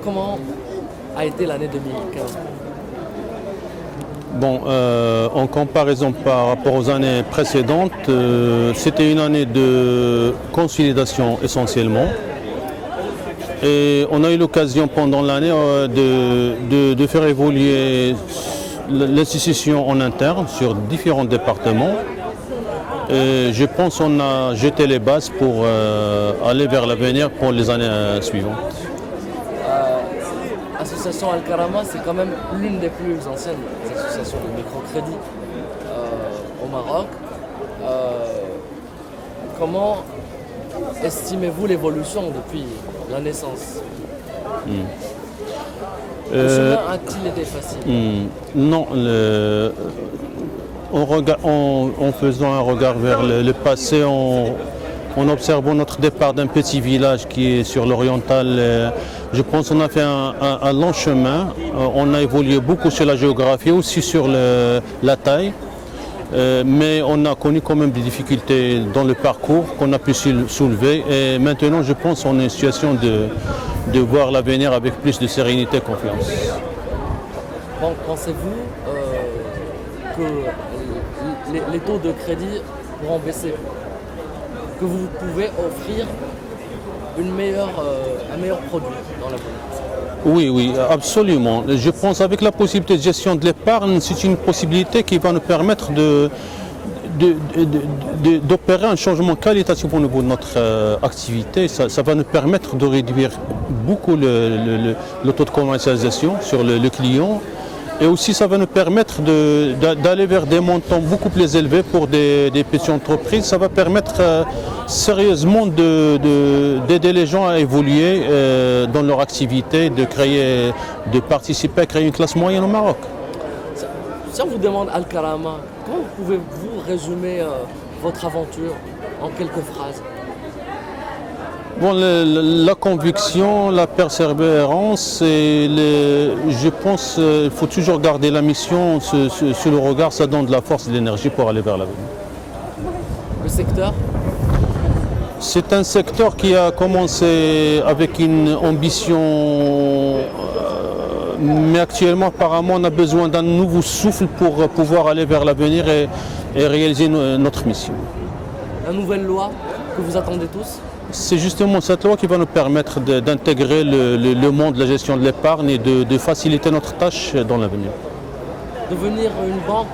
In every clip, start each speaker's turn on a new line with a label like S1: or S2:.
S1: comment a été l'année 2015?
S2: Bon, en comparaison par rapport aux années précédentes, c'était une année de consolidation essentiellement. Et on a eu l'occasion pendant l'année de faire évoluer l'institution en interne sur différents départements. Et je pense qu'on a jeté les bases pour aller vers l'avenir pour les années suivantes.
S1: L'association Al-Karama, c'est quand même l'une des plus anciennes associations de microcrédit au Maroc. Comment estimez-vous l'évolution depuis la naissance? Le chemin a-t-il été facile?
S2: Non, en faisant un regard vers le passé, en observant notre départ d'un petit village qui est sur l'oriental, je pense qu'on a fait un long chemin. On a évolué beaucoup sur la géographie, aussi sur la taille. Mais on a connu quand même des difficultés dans le parcours qu'on a pu soulever. Et maintenant, je pense qu'on est en situation de voir l'avenir avec plus de sérénité et confiance.
S1: Bon, pensez-vous que les taux de crédit pourront baisser? Que vous pouvez offrir un meilleur produit dans l'avenir?
S2: Oui, absolument. Je pense avec la possibilité de gestion de l'épargne, c'est une possibilité qui va nous permettre d'opérer un changement qualitatif au niveau de notre activité. Ça va nous permettre de réduire beaucoup le taux de commercialisation sur le client. Et aussi, ça va nous permettre d'aller vers des montants beaucoup plus élevés pour des petites entreprises. Ça va permettre sérieusement d'aider les gens à évoluer dans leur activité, de participer à créer une classe moyenne au Maroc.
S1: Si on vous demande Al-Karama, comment pouvez-vous résumer votre aventure en quelques phrases?
S2: Bon, la conviction, la persévérance, je pense qu'il faut toujours garder la mission sur le regard, ça donne de la force et de l'énergie pour aller vers l'avenir.
S1: Le secteur?
S2: C'est un secteur qui a commencé avec une ambition, mais actuellement apparemment on a besoin d'un nouveau souffle pour pouvoir aller vers l'avenir et réaliser notre mission.
S1: La nouvelle loi que vous attendez tous?
S2: C'est justement cette loi qui va nous permettre d'intégrer le monde de la gestion de l'épargne et de faciliter notre tâche dans l'avenir.
S1: Devenir une banque,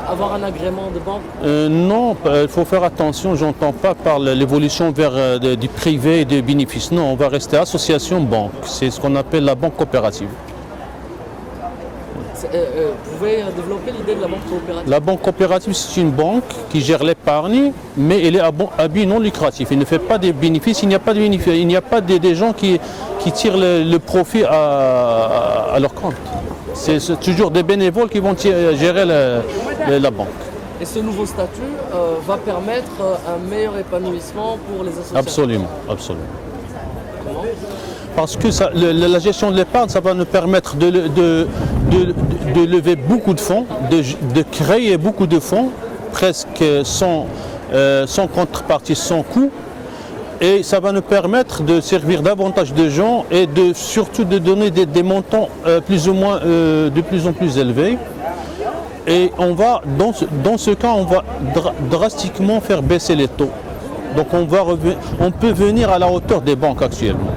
S1: avoir un agrément de banque?
S2: Non, il faut faire attention, j'entends pas par l'évolution vers du privé et des bénéfices. Non, on va rester association banque, c'est ce qu'on appelle la banque coopérative.
S1: Vous pouvez développer l'idée de la banque coopérative?
S2: La banque coopérative, c'est une banque qui gère l'épargne, mais elle est à but non lucratif. Elle ne fait pas des bénéfices, il n'y a pas de bénéfices, il n'y a pas des gens qui tirent le profit à leur compte. C'est toujours des bénévoles qui vont gérer la banque.
S1: Et ce nouveau statut va permettre un meilleur épanouissement pour les associations?
S2: Absolument, absolument.
S1: Comment?
S2: Parce que la gestion de l'épargne, ça va nous permettre de lever beaucoup de fonds, de créer beaucoup de fonds, presque sans contrepartie, sans coût. Et ça va nous permettre de servir davantage de gens et surtout de donner des montants plus ou moins de plus en plus élevés. Et dans ce cas, on va drastiquement faire baisser les taux. Donc on peut venir à la hauteur des banques actuellement.